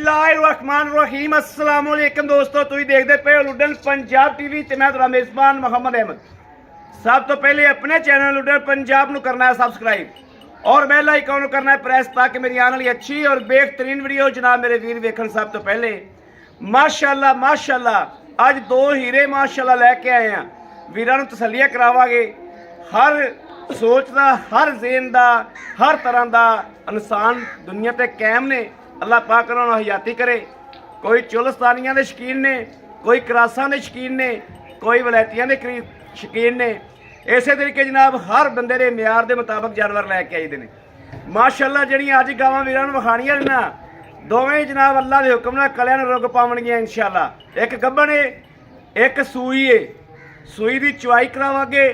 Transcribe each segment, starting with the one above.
बिस्मिल्लाहिर्रहमानिर्रहीम अस्सलाम वालेकुम दोस्तों, तुम देखते पे हो लुडन पंजाब टीवी ते मैं तेरा मेजबान मोहम्मद अहमद। सब तो पहले अपने चैनल लुडन पंजाब को करना है सबसक्राइब और बेल आइकन करना है प्रेस ताकि मेरी आने वाली अच्छी और बेहतरीन वीडियो जनाब मेरे वीर वेखन। सब तो पहले माशाल्लाह माशाल्लाह अज दो हीरे माशाल्लाह लैके आए हैं। वीरां नूं तसल्लियां करावांगे। हर सोच का हर जेन का हर तरह का इंसान दुनिया ते कायम ने। अल्लाह पाक उन्होंने हयाती करे। कोई चुलस्तानियां दे शकीन ने, कोई क्रासां दे शकीन ने, कोई वलैतियां दे शकीन ने। इस तरीके जनाब हर बंदे के म्यार के मुताबिक जानवर लैके आईदे ने माशाल्लाह। जड़ियाँ अज गावां वीरां नूं विखाणियां ने ना, दोवें जनाब अल्लाह के हुक्म नाल कलियां नूं रुग पावणगियां इंशाअल्लाह। एक गब्बन है, एक सूई है। सूई की चवाई करावांगे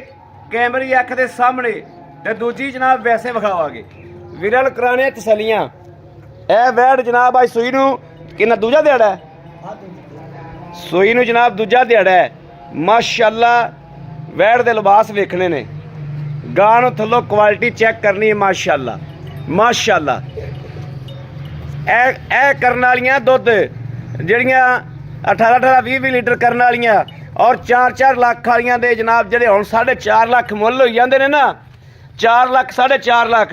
कैमरे अख के सामने, तो दूजी जनाब वैसे विखावांगे। वीरां नूं कराने तसल्लियां। यह वैड़ जनाब अज सूई नूं किन्ना दूजा दिहाड़ा है, सूई नूं जनाब दूजा दिहाड़ा है माशाल्लाह। वैड़ दे लिबास वेखने ने, गां नूं थल्लों क्वालिटी चैक करनी है माशाल्लाह माशाल्लाह। ए करन वालियां दुध जड़ियां 18-18 20 लीटर करन वालियां और 4-4 लाख वालियां दे जनाब जेडे हुण 4.5 लाख मुੱਲ होई जांदे ने ना, 4 लाख 4.5 लाख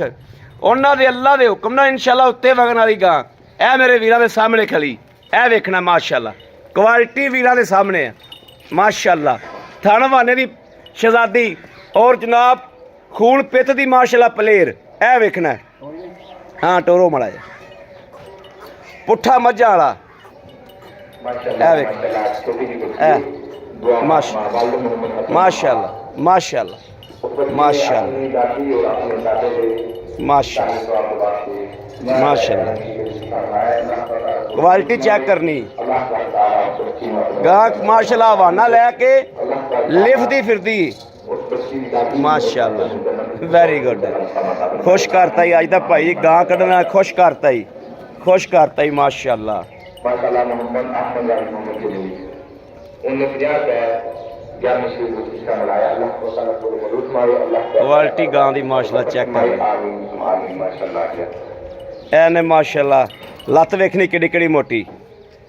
उन्हां दे अल्लाह दे हुक्म नाल इंशाअल्लाह उत्ते वगन वाली गां ए मेरे वीरां दे सामने खली ए वेखना माशाअल्लाह। क्वालिटी वीरां दे सामने है माशाअल्लाह। थण वाने दी शहजादी और जनाब खून पित दी माशाअल्लाह पलेर ए वेखना। हाँ टोरो माड़ा जा पुट्ठा मझां वाला ए वेख माशाअल्लाह माशाअल्लाह माशाअल्लाह माशाअल्लाह माशाअल्लाह। क्वालिटी चेक करनी गाहक माशाअल्लाह हवाना लैके लिफदी फिरदी माशाअल्लाह। वेरी गुड, खुश करता ही अज तक भाई गां कढ़ना खुश करता ही माशाअल्लाह। क्वालिटी गां दी माशाअल्लाह चेक कर एने माशाअल्लाह। लत्त वेखनी किड्डी किड्डी मोटी,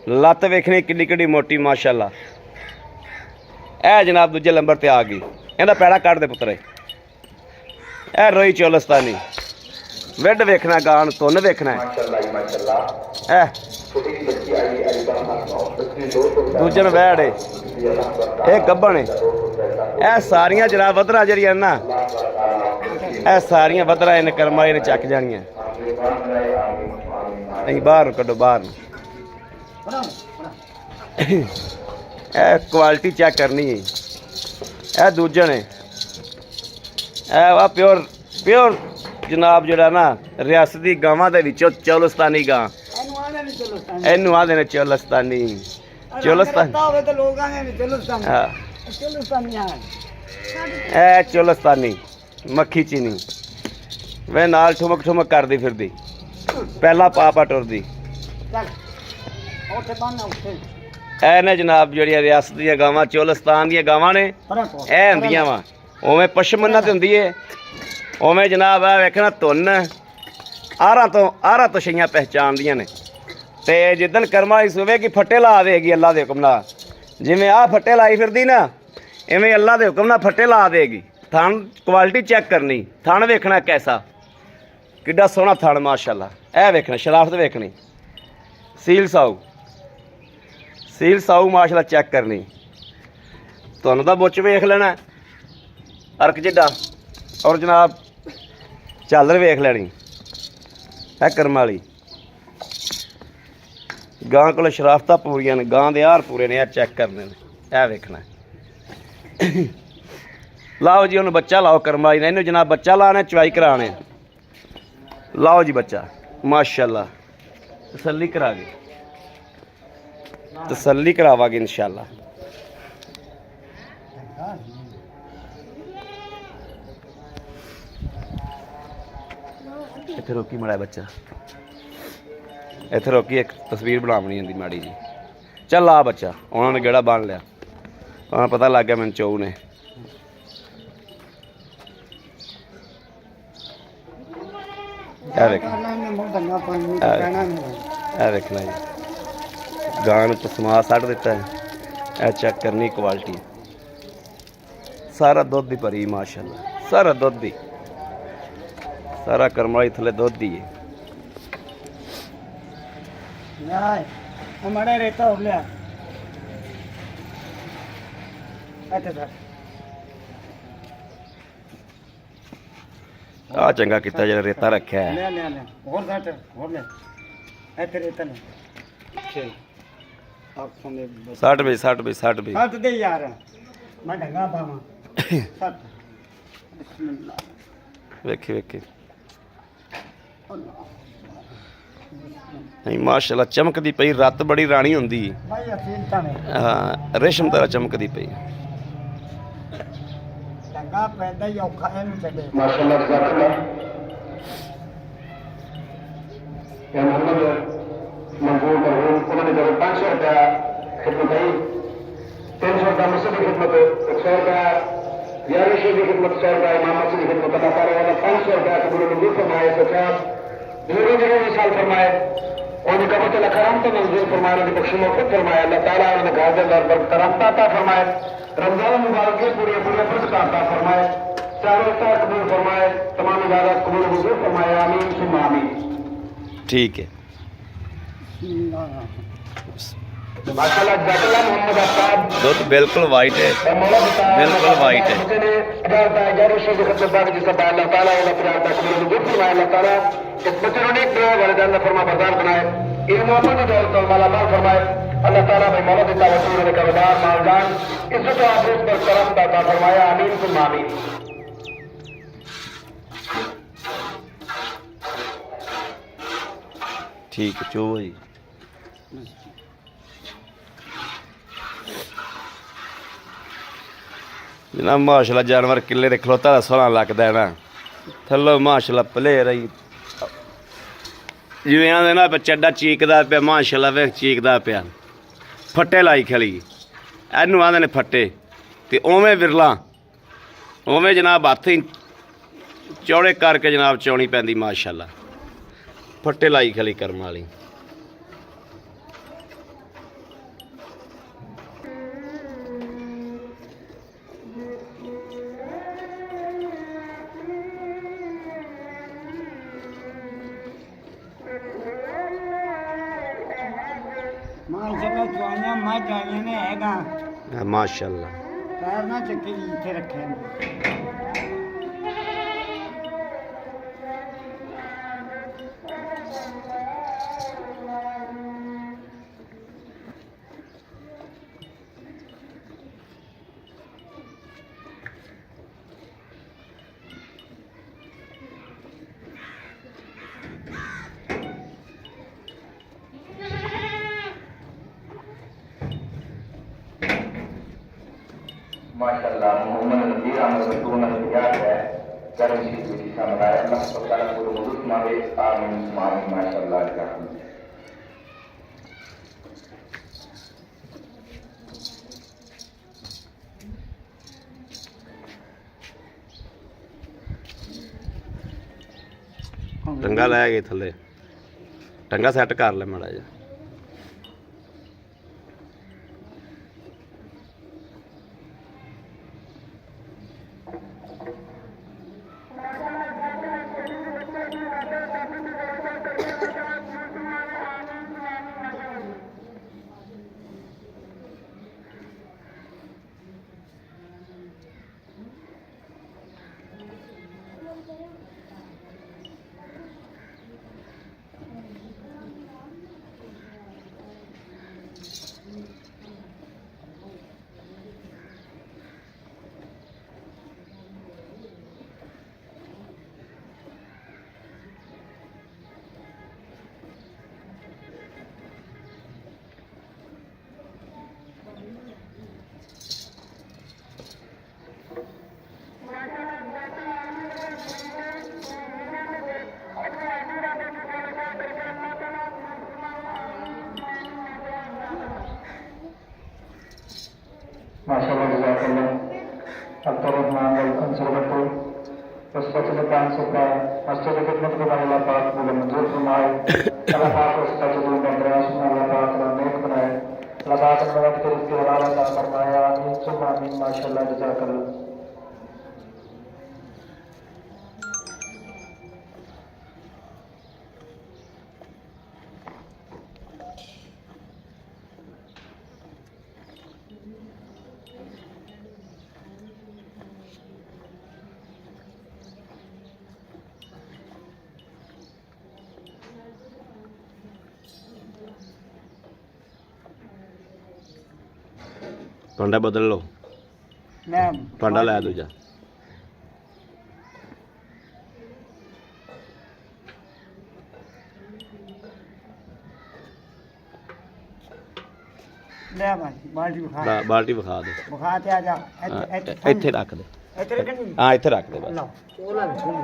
लत्त वेखनी किड्डी किड्डी मोटी माशाअल्लाह। ए जनाब दूजे नंबर ते आ गई। इहदा पैड़ा कट दे पुत्तरे। ए रोई चोलस्तानी विड वेखना, गां तुन वेखना है। दूजन वैड़ है, ये गब्बन है। ए सारियां जनाब वधरा जड़ियां ना, ए सारियां वधरा इन कर्म वाले ने चक जानियां। नहीं बाहर कड्डो बाहर। ए क्वालिटी चेक करनी है। ए दूजन है, ए वा प्योर प्योर जनाब जड़ा ना रियासती गावां दे विचों चौलस्तानी गां। इनू आदे ने चौलस्तानी ए चौलस्तानी मक्खी चीनी वे नाल ठुमक ठुमक करदी फिरदी पहला पापा टुरदी। ए ने जनाब जड़ियां रियासत दी गावां चौलस्तान दी गावां ने ए हुंदियां वा। उवें पशमन्ना ते हुंदी है, उवें जनाब आ वेखना धुन आरा तो छइयां पहचानदियां ने। ते जिदन कर्मा ही सुवेगी फट्टे ला देगी अल्लाह के हुक्म नाल। जिवें आ फट्टे लाई फिरदी ना, इवें अल्लाह के हुक्म नाल फट्टे ला देगी। थण क्वालिटी चेक करनी, थण वेखना कैसा किड्डा सोहना थण माशाअल्लाह। ए वेखना शराफत वेखनी, सील साऊ माशाअल्लाह चेक करनी। तुहानूं तां बुच्च वेख लेना अर्क जिड्डा और जनाब झालर वेख लेनी है कर्म वाली। गां को शराफत पूरियां ने, गां दे हार पूरे ने। चेक करने ने ए वेखना। लाओ जी उन्हें बच्चा लाओ कर्म वाली ने। इन्हूं जनाब बच्चा लाने चवाई कराने। लाओ जी बच्चा माशाअल्लाह। तसल्ली करा गए, तसल्ली करावांगे इंशाअल्लाह। इत्थे रोकी मड़ा बच्चा, इत्थे रोकी एक तस्वीर बनावनी होंदी माड़ी जी। चल आ बच्चा, उन्होंने गेड़ा बन लिया, उन्हें पता लग गया मैंने चौ ने। देखना गां नूं तसमा सट दिता है। ए चेक करनी क्वालिटी सारा दुध दी भरी माशाअल्लाह, सारा दुध दी, सारा करमाली थले दुध दी है। हमारे रेता हो गया आ चंगा किता जेड़ा रेता रखा है। ले ले ले और घट और ले ऐते रेता ले ठीक आप सुने 60 बे 60 बे 60 बे हाथ दे यार मैं ढंगा पावा सत बिस्मिल्लाह वेखे वेखे नहीं माशाअल्लाह चमकदी पई, रत बड़ी राणी हुंदी भाई असीलता ने हाँ, रेशम तरह चमकदी पई। ढंगा पैदा ही औखा है नु चले माशाअल्लाह जज़ाकल्लाह। या मोहम्मद मंजूर मरहूम उन्होंने जब 500 रुपया खिदमत आई, 300 रुपया मुझसे की खिदमत, 100 रुपया यारिशे की खिदमत, 100 रुपया इमाम मस्जिद की खिदमत, अल्लाह ताला वाला 500 रुपया कबूल मंजूर फरमाए, सच्चा जरूर जरूर साल फरमाए और कबूल तो लखराम तो मंजूर फरमाए, उनकी बख्शी मौक़ूफ़ फरमाए, अल्लाह ताला उन्हें घर के दर पर करमता अता फरमाए, रमजान मुबारक के पूरे पूरे फर्ज अता फरमाए, चारों इफ्तार कबूल फरमाए, तमाम इबादत कबूल मंजूर फरमाए, आमीन सुम्मा आमीन। ठीक है माशाअल्लाह जज़ाकल्लाह। मोहम्मद आफ्ताब दुध बिल्कुल वाइट है, बिल्कुल वाइट है। मुझे अल्लाह ताला वाला प्यार का कबूल मंजूर फरमाए, अल्लाह ताला इस बच्चे ने एक दुआ वाले जन्नत फरमा बरदार बनाए, इल्म अमल की दौलत और माला माल फरमाए, अल्लाह ताला भाई मौला देता वसूल ने करदार मालदान इज्जत और आबरूज पर करम दाता फरमाया, आमीन सुम्मा आमीन। ठीक है चो भाई जनाब माशाल्लाह जानवर किले दे खलोता दा सोहना लगदा है ना, थल्लो माशाल्लाह भले रही जिवें आंदे ना चड्डा चीकदा पिया, माशाल्लाह वेख चीकदा पिया, फट्टे लाई खली एनू आंदे ने फट्टे ते उवें विरला उवें जनाब हत्थ ही चौड़े करके जनाब चौनी पैंदी माशाल्लाह, फट्टे लाई खली करम वाली। माशाअल्लाह जवानियां मैं जानियां ने हैगा माशाल्लाह पैर ना चक्के इथे रखे ने माशाअल्लाह। मोहम्मद नबी अहमद रसूल ने तैयार है करम शीत विधि से मनाया, अल्लाह ताला पूरे मुल्क में आमीन सुम्मा आमीन। माशाअल्लाह जज़ाकल्लाह। टंगा लै गए थले, टंगा सैट कर ले माड़ा जा। माशाअल्लाह जज़ाकल्लाह। अब्दुर्रहमान वल कंसर्वेटर वसफत 500 का मस्जिद खिदमत को अल्लाह पाक को मंजूर फरमाए, अल्लाह पाक उस का जो बंदरास अल्लाह पाक ने नेक बनाए, बांट कर इसके हवाला अता फरमाया। आमीन सुम्मा आमीन माशाअल्लाह जज़ाकल्लाह। ਭਾਂਡਾ ਬਦਲ ਲਓ, मैं ਭਾਂਡਾ ਲੈ ਦੂਜਾ। ले भाई बाल्टी बुखा ਬਾਲਟੀ ਵਿਖਾ ਦੇ। बुखा ते आ जा ਹਾਂ, ਇੱਥੇ ਇੱਥੇ ਰੱਖ ਦੇ। ਇੱਥੇ ਰੱਖਣੀ ਹਾਂ ਇੱਥੇ ਰੱਖ ਦੇ ਬਸ। ਲਓ ਚੋਲਾ ਛੋਲੀ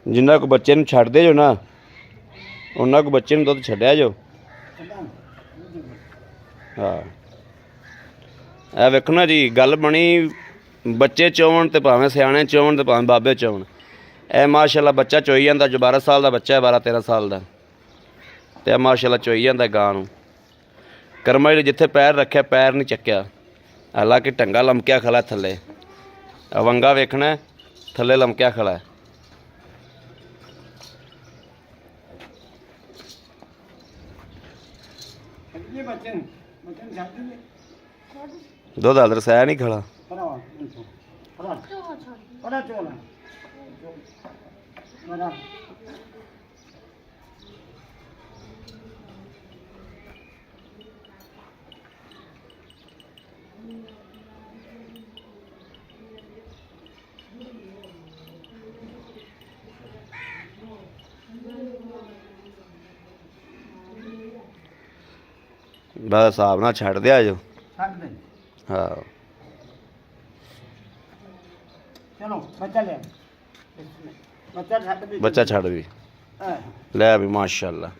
ਜਿੰਨਾ ਕੋ ਬੱਚੇ ਨੂੰ ਛੱਡਦੇ ਜੋ ਨਾ ਉਹਨਾਂ ਕੋ ਬੱਚੇ ਨੂੰ ਦੁੱਧ ਛੱਡਿਆ ਜੋ। ਹਾਂ ਇਹ ਵੇਖੋ ਨਾ ਜੀ, ਗੱਲ ਬਣੀ ਬੱਚੇ ਚੋਣ ਤੇ ਭਾਵੇਂ ਸਿਆਣੇ ਚੋਣ ਤੇ ਭਾਵੇਂ ਬਾਬੇ ਚੋਣ। ਇਹ ਮਾਸ਼ਾਅੱਲਾ ਬੱਚਾ ਚੋਈ ਜਾਂਦਾ, ਜੋ 12 ਸਾਲ ਦਾ ਬੱਚਾ ਹੈ, 12-13 ਸਾਲ ਦਾ, ਤੇ ਇਹ ਮਾਸ਼ਾਅੱਲਾ ਚੋਈ ਜਾਂਦਾ ਗਾਂ ਨੂੰ। ਕਰਮਾਂ ਨੇ ਜਿੱਥੇ ਪੈਰ ਰੱਖਿਆ ਪੈਰ ਨਹੀਂ ਚੱਕਿਆ, ਹਾਲਾਂਕਿ ਢੰਗਾ ਲਮਕਿਆ ਖਲਾ ਥੱਲੇ। ਵੰਗਾ ਵੇਖਣਾ ਥੱਲੇ ਲਮਕਿਆ ਖਲਾ। ये बच्चन बच्चन जाते हैं ਦੁੱਧ ਹਾਲ ਰਸਾਇਆ ਨਹੀਂ ਖਲਾ। परा परा परा चोला परा ਬਸ ਹਿਸਾਬ ਨਾਲ ਛੱਡ ਦਿਆ ਜੋ। छाड़ दे ਹਾਂ चलो बच्चा ले बच्चा छाड़ दे ਬੱਚਾ ਛੱਡ ਵੀ हाँ। ਲੈ ਵੀ ਮਾਸ਼ਾਅੱਲਾ।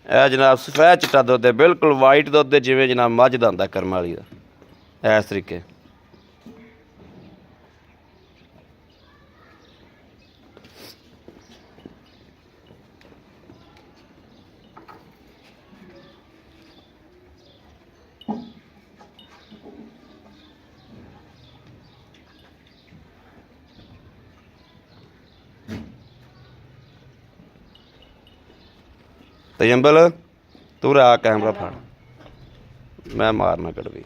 ਇਹ ਜਨਾਬ ਸਫੈਦ ਚਿੱਟਾ ਦੁੱਧ ਹੈ, ਬਿਲਕੁਲ ਵਾਈਟ ਦੁੱਧ ਹੈ, ਜਿਵੇਂ ਜਨਾਬ ਮੱਝ ਦਾ ਹੁੰਦਾ ਕਰਮ ਵਾਲੀ ਦਾ। ਇਸ ਤਰੀਕੇ ਤਜੰਬਲ ਤੂੰ ਰਾ ਕੈਮਰਾ ਫੜ, ਮੈਂ ਮਾਰਨਾ ਕੜਵੀ।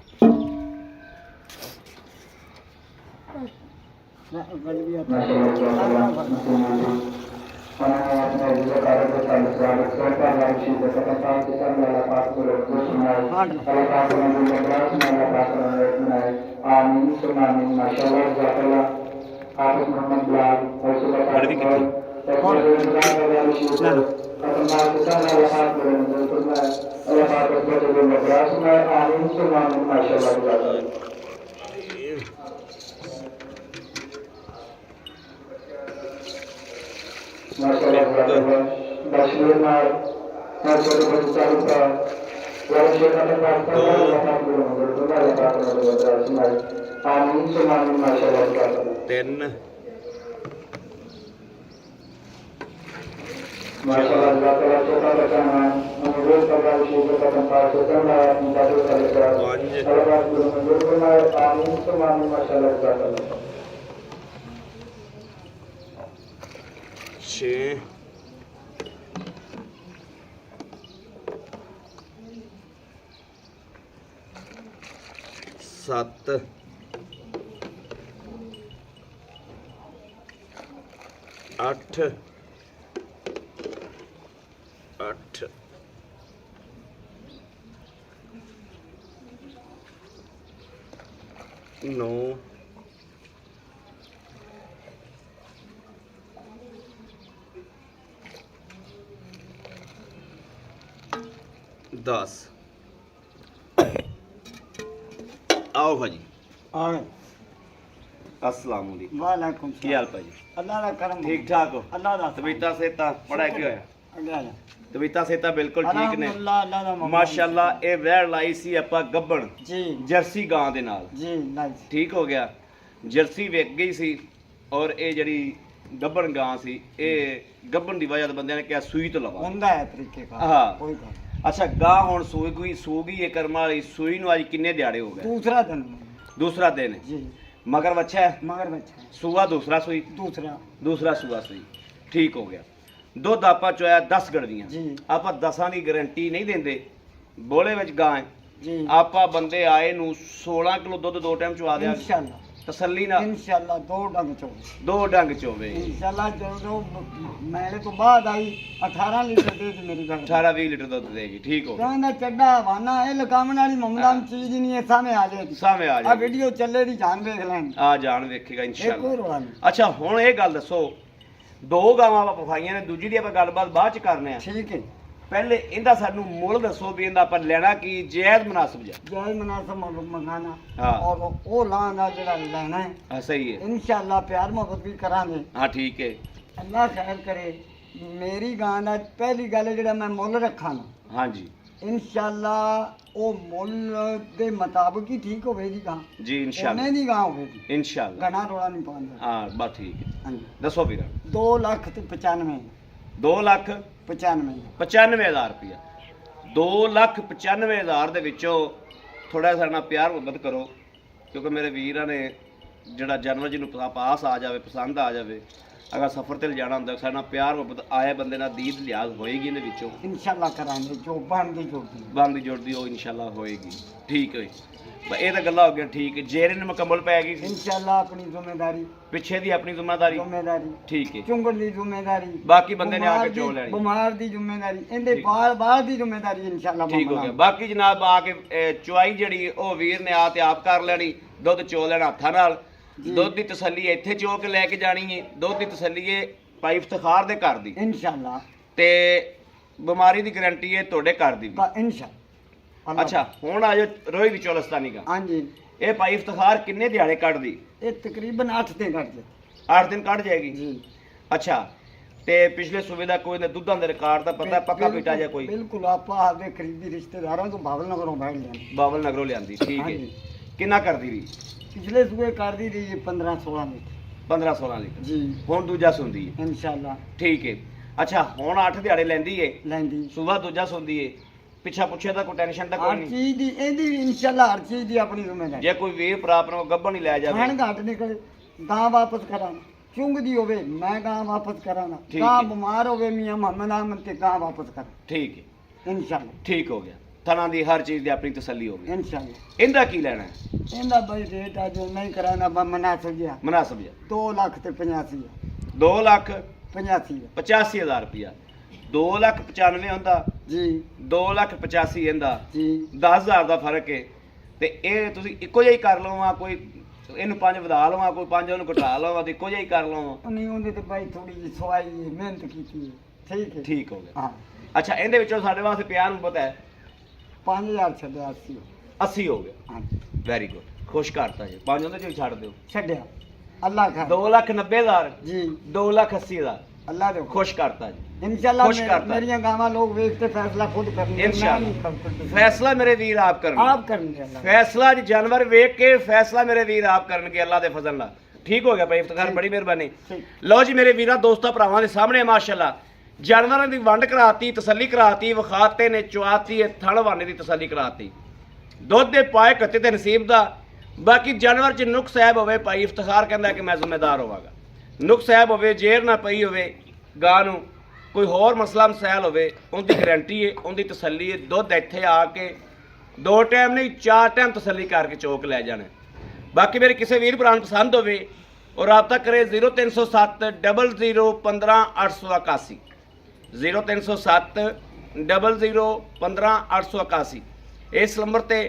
ਤਿੰਨ माशाल्लाह अल्लाह छोटा बच्चा है अनुरोध करता है शीघ्र कदम पास करना है अपनी बातों का लेकर अल्लाह को मंजूर करना है आमीन सुभान माशाल्लाह अल्लाह छः सत्त अठ अठ नौ दस आओ भाजी और अस्सलाम वालेकुम वालेकुम की हाल भाजी अल्लाह का करम ठीक ठाक हो अल्लाह दा तबीयतां सेहतां बड़ा की होया अल्लाह तबीयतां सेहतां बिल्कुल ठीक ने अल्लाह अल्लाह दा माशाअल्लाह ਇਹ ਵਹਿੜ ਲਾਈ ਸੀ ਆਪਾਂ ਗੱਬਣ जी ਜਰਸੀ ਗਾਂ ਦੇ ਨਾਲ जी नाइस ਠੀਕ ਹੋ ਗਿਆ ਜਰਸੀ ਵਿਕ ਗਈ ਸੀ ਔਰ ਇਹ ਜਿਹੜੀ ਗੱਬਣ ਗਾਂ ਸੀ ਇਹ ਗੱਬਣ ਦੀ ਵਜ੍ਹਾ ਤੋਂ ਬੰਦਿਆਂ ਨੇ ਕਿਹਾ ਸੂਈ ਤੋਂ ਲਵਾ ਹੁੰਦਾ है तरीके का हाँ। कोई बात ਅੱਛਾ ਗਾਂ ਹੁਣ ਸੂ ਗਈ ਇਹ ਕਰਮ ਵਾਲੀ ਸੂਈ ਨੂੰ ਅੱਜ ਕਿੰਨੇ ਦਿਹਾੜੇ ਹੋ ਗਏ दूसरा दिन ਦੂਸਰਾ ਦਿਨ ਹੈ जी ਮਗਰ ਬੱਚਾ ਹੈ मगर बच्चा है। ਸੂਆ ਦੂਸਰਾ ਸੂਈ दूसरा ਸੂਆ ਸੂਈ ਠੀਕ ਹੋ ਗਿਆ ਦੁੱਧ ਆਪਾਂ ਚੋਇਆ 10 ਗੜਵੀਆਂ जी ਆਪਾਂ 10 ਦੀ ਗਾਰੰਟੀ ਨਹੀਂ ਦਿੰਦੇ ਬੋਲੇ ਵਿੱਚ ਗਾਂ ਹੈ जी ਆਪਾਂ ਬੰਦੇ ਆਏ ਨੂੰ 16 ਕਿਲੋ ਦੁੱਧ ਦੋ ਟਾਈਮ ਚਵਾ ਦਿਆਂ इंशाल्लाह ਤਸੱਲੀ ਨਾਲ इंशाल्लाह दो डंग चो ਦੋ ਡੰਗ ਚੋਵੇ इंशाल्लाह जो मेरे तो बाद आई 18 लीटर दे दी मेरी घर 18 20 ਲੀਟਰ ਦੁੱਧ ਦੇਗੀ ਠੀਕ ਹੋ ਗਿਆ ਕਹਿੰਦਾ ਚੱਡਾ ਵਾਨਾ ਇਹ ਲਗਾਵਣ ਵਾਲੀ ਮਮਦਾਨ ਚੀਜ਼ ਹੀ ਨਹੀਂ ਹੈ ਸਾਹਮਣੇ ਆ ਜਾਏਗੀ ਸਾਹਮਣੇ ਆ ਆ ਜਾ ਵੀਡੀਓ ਚੱਲੇ ਦੀ ਜਾਨ ਵੇਖ ਲੈਣ ਆ ਜਾਣ ਵੇਖੇਗਾ ਇਹ ਇਨਸ਼ਾਅੱਲਾ ਕੋਈ ਰੋਣਾ ਨਹੀਂ ਅੱਛਾ ਹੁਣ ਇਹ ਗੱਲ ਦੱਸੋ ਦੋ ਗਾਵਾਂ ਆਪਾਂ ਪਫਾਈਆਂ ਨੇ ਦੂਜੀ ਦੀ ਆਪਾਂ ਗੱਲਬਾਤ ਬਾਅਦ ਚ ਕਰਨੇ ਆ ਠੀਕ ਹੈ ਪਹਿਲੇ ਇਹਦਾ ਸਾਨੂੰ ਮੁੱਲ ਦੱਸੋ ਵੀ ਇਹਦਾ ਆਪਾਂ ਲੈਣਾ ਕੀ ਜਾਇਜ਼ ਮੁਨਾਸਬ ਜਾ ਜੈ ਮਨਾਸਬ ਮੰਗਾਣਾ हाँ। ਔਰ ਉਹ ਲਾਣਾ ਜਿਹੜਾ ਲੈਣਾ ਹੈ ਹਾਂ ਸਹੀ ਹੈ इंशाल्लाह प्यार मोहब्बत भी करांगे ਹਾਂ ਠੀਕ ਹੈ अल्लाह खैर करे मेरी गां दा पहली गल जेड़ा मैं मुੱਲ ਰੱਖਾਂ ना ਹਾਂਜੀ इंशाल्लाह ਉਹ ਮੁੱਲ ਦੇ ਮੁਤਾਬਕ ਹੀ ਠੀਕ ਹੋਵੇਗੀ ਗਾਂ ਜੀ ਇਨਸ਼ਾਅੱਲਾ ਉਹਨੇ ਦੀ ਗਾਂ ਹੋਵੇਗੀ ਇਨਸ਼ਾਅੱਲਾ ਗਣਾ ਰੋਲਾ ਨਹੀਂ ਪਾਉਂਦਾ ਹਾਂ ਬਸ ਠੀਕ ਹੈ ਹਾਂਜੀ ਦੱਸੋ ਵੀਰ 2 ਲੱਖ ਤੇ 95 2 ਲੱਖ 95 95000 ਰੁਪਇਆ 2,95,000 ਦੇ ਵਿੱਚੋਂ ਥੋੜਾ ਸਾਡੇ ਨਾਲ ਪਿਆਰ ਮੁਹੱਬਤ ਕਰੋ ਕਿਉਂਕਿ ਮੇਰੇ ਵੀਰਾਂ ਨੇ ਜਿਹੜਾ ਜਾਨਵਰ ਜਿਹਨੂੰ ਪਾਸ ਆ ਜਾਵੇ ਪਸੰਦ ਆ ਜਾਵੇ ਅਗਰ ਸਫ਼ਰ ਤੇ ਲਿਜਾਣਾ ਹੁੰਦਾ ਸਾਡੇ ਨਾਲ ਪਿਆਰ ਮੁਹੱਬਤ ਆਏ ਬੰਦੇ ਨਾਲ ਦੀਦ ਲਿਆਜ਼ ਹੋਏਗੀ ਇਹਦੇ ਵਿੱਚੋਂ इंशाल्लाह करांगे जो बनदी जोगी ਬੰਦੀ ਜੁੜਦੀ ਉਹ ਇਨਸ਼ਾਅੱਲਾ ਹੋਏਗੀ ਠੀਕ ਹੈ ਬਸ ਇਹ ਤਾਂ ਗੱਲਾਂ ਹੋ ਗਈਆਂ ਠੀਕ ਜੇਰੇ ਨੂੰ ਮੁਕੰਮਲ ਪੈ ਗਈ ਸੀ इंशाल्लाह अपनी जिम्मेदारी ਪਿੱਛੇ ਦੀ ਆਪਣੀ ਜ਼ਿੰਮੇਵਾਰੀ ਠੀਕ ਹੈ चुंगल दी जिम्मेदारी ਬਾਕੀ ਬੰਦੇ ਨੇ ਆ ਕੇ ਚੋ ਲੈਣੀ ਬਿਮਾਰ ਦੀ ਜ਼ਿੰਮੇਦਾਰੀ ਇਹਦੇ ਠੀਕ। ਬਾਹਰ ਦੀ ਜ਼ਿੰਮੇਦਾਰੀ इंशाल्लाह ਠੀਕ ਹੋ ਗਿਆ ਬਾਕੀ ਜਨਾਬ ਆ ਕੇ ਚੁਆਈ ਜਿਹੜੀ ਉਹ ਵੀਰ ਨੇ ਆ ਤੇ ਆਪ ਕਰ ਲੈਣੀ ਦੁੱਧ ਚੋ ਲੈਣਾ ਹੱਥਾਂ ਨਾਲ ਜੀ। ਦੁੱਧ ਦੀ ਤਸੱਲੀ ਇੱਥੇ ਚੋ ਕੇ ਲੈ ਕੇ ਜਾਣੀ ਹੈ ਦੁੱਧ ਦੀ ਤਸੱਲੀ ਹੈ ਭਾਈ ਇਫਤਖਾਰ ਦੇ ਘਰ ਦੀ इंशाल्लाह ਤੇ ਬਿਮਾਰੀ ਦੀ ਗਾਰੰਟੀ ਹੈ ਤੁਹਾਡੇ ਘਰ ਦੀ ਵੀ इंशाल्लाह ਅੱਛਾ ਹੁਣ ਆ ਜਾਓ ਰੋਹੀ ਦੀ ਚੋਲਸਤਾਨੀ ਦਾ हाँ जी ਇਹ ਭਾਈ ਇਫਤਖਾਰ ਕਿੰਨੇ ਦਿਹਾੜੇ ਕੱਢਦੀ ये तकरीबन 8 दिन कट जाते 8 ਦਿਨ ਕੱਢ ਜਾਏਗੀ जी ਅੱਛਾ ਤੇ ਪਿਛਲੇ ਸੂਬੇ ਦਾ ਕੋਈ ਨੇ ਦੁੱਧਾਂ ਦੇ ਰਿਕਾਰਡ ਦਾ ਪਤਾ ਪੱਕਾ ਪੀਟਾ ਜਾਂ ਕੋਈ बिल्कुल आप आपके करीबी रिश्तेदारों तो भावल नगरों बैठ लें ਬਾਬਲ ਨਗਰੋਂ ਲਿਆਂਦੀ ਠੀਕ ਹੈ ਹਾਂਜੀ। ਕਿੰਨਾ ਕਰਦੀ ਰਹੀ पिछले सुबह कर दी थी 15-16 लीटर 15-16 ਲੀਟਰ जी ਹੁਣ ਦੂਜਾ ਸੁੰਦੀ ਹੈ इंशाल्लाह ਠੀਕ ਹੈ ਅੱਛਾ ਹੁਣ 8 ਦਿਹਾੜੇ ਲੈਂਦੀ ਏ लेंदी ਸਵੇਰ ਦੂਜਾ ਸੁੰਦੀ ਏ ਪਿੱਛਾ ਪੁੱਛੇ ਤਾਂ ਕੋਈ ਟੈਨਸ਼ਨ ਤਾਂ ਕੋਈ हर ਨਹੀਂ चीज दी एदी इंशाल्लाह हर चीज दी अपनी जिम्मेदारी ਜੇ ਕੋਈ ਵੀਰ ਭਰਾ ਆਪਣਾ ਗੱਭਣ ਨਹੀਂ ਲੈ ਜਾਵੇ खान घाट निकले गां वापस कराना चुंगदी होवे मैं गां वापस कराना ठीक गां है। बीमार होवे मियां मोहम्मद अहमद ते गां वापस कर ਠੀਕ ਹੈ इंशाल्लाह ਠੀਕ ਹੋ ਗਿਆ ਥਣਾ ਦੀ ਹਰ ਚੀਜ਼ ਦੀ ਆਪਣੀ ਤਸੱਲੀ ਹੋ ਗਈ इंशाल्लाह ਇਹਦਾ ਕੀ ਲੈਣਾ ਹੈ इंदा भाई रेट आज नहीं कराना मुनासिब जिहा ਮੁਨਾਸਬ ਜਿਹਾ 2 लाख ते 85 2,85,000 ਰੁਪਇਆ 2,95,000 ਹੁੰਦਾ जी 2,85,000 ਇਹਦਾ जी 10,000 ਦਾ ਫਰਕ ਹੈ ਤੇ ਇਹ ਤੁਸੀਂ ਇੱਕੋ ਜਿਹਾ ਹੀ ਕਰ ਲਵਾਂ ਕੋਈ ਇਹਨੂੰ 5 ਵਧਾ ਲਵਾਂ ਕੋਈ 5 ਉਹਨੂੰ ਘਟਾ ਲਵਾਂ ਤੇ ਇੱਕੋ ਜਿਹਾ ਹੀ ਕਰ ਲਵਾਂ नहीं उन्हें तो भाई थोड़ी जी सवाई है मेहनत की थी ठीक है ਠੀਕ ਹੋ ਗਿਆ हाँ ਅੱਛਾ ਇਹਦੇ ਵਿੱਚੋਂ ਸਾਡੇ ਵਾਸਤੇ ਪਿਆਰ ਨੂੰ ਪਤਾ ਹੈ 5000 छड्या 80 80 ਹੋ ਗਿਆ हाँ ਵੈਰੀ ਗੁੱਡ ਖੁਸ਼ ਕਰਤਾ ਜੀ 5 ਉਹਦੇ ਚੋਂ ਹੀ ਛੱਡ ਦਿਓ छड्या अल्लाह खैर 2,90,000 जी 2,80,000 अल्लाह दे खुश करता जी इंशाल्लाह खुश करता। मेरियां गावां लोग देखते फैसला खुद करने इंशाल्लाह फैसला मेरे वीर आप करन आप करने अल्लाह फैसला जी जानवर वेख के फैसला मेरे वीर आप करनगे अल्लाह दे फजल नाल ठीक हो गया भाई इफ्तिखार बड़ी मेहरबानी लो जी मेरे वीरा दोस्तों भरावां दे सामने माशाअल्लाह जानवरां दी वंड कराती तसल्ली कराती विखाते ने चुआती थण वाने दी तसल्ली कराती दुध दे पाए कत्ते ते नसीब दा बाकी जानवर च नुक्स ऐब होवे भाई इफ्तिखार कहंदा कि मैं जिम्मेदार होवांगा नुक्स ऐब होवे जेर ना पई होवे गां नूं कोई होर मसला मसैल होवे उनकी गारंटी है उनकी तसल्ली है दुध इत्थे आके 2 टाइम नहीं 4 टाइम तसल्ली करके चौक लै जाना बाकी मेरे किसी वीर भरा पसंद होवे और रबता करे 0307 00 15 881 0307 00 15 881 इस नंबर ते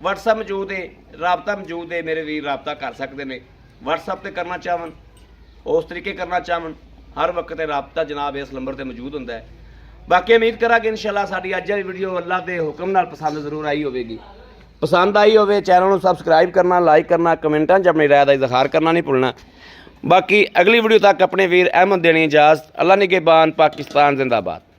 WhatsApp मौजूद है रबता मौजूद है मेरे वीर रबता कर सकते हैं WhatsApp ते करना चाहन उस तरीके करना चाहन हर वक्त रबता जनाब इस नंबर पर मौजूद होंदा है बाकी उम्मीद करा कि इंशाल्लाह साडी अज वाली वीडियो अल्लाह के हुक्म नाल पसंद जरूर आई होगी पसंद आई होवे चैनल को सबसक्राइब करना लाइक करना कमेंटा च अपनी राय का इजहार करना नहीं भूलना बाकी अगली वीडियो तक अपने वीर अहमद देनी इजाजत अल्लाह निगहबान पाकिस्तान जिंदाबाद।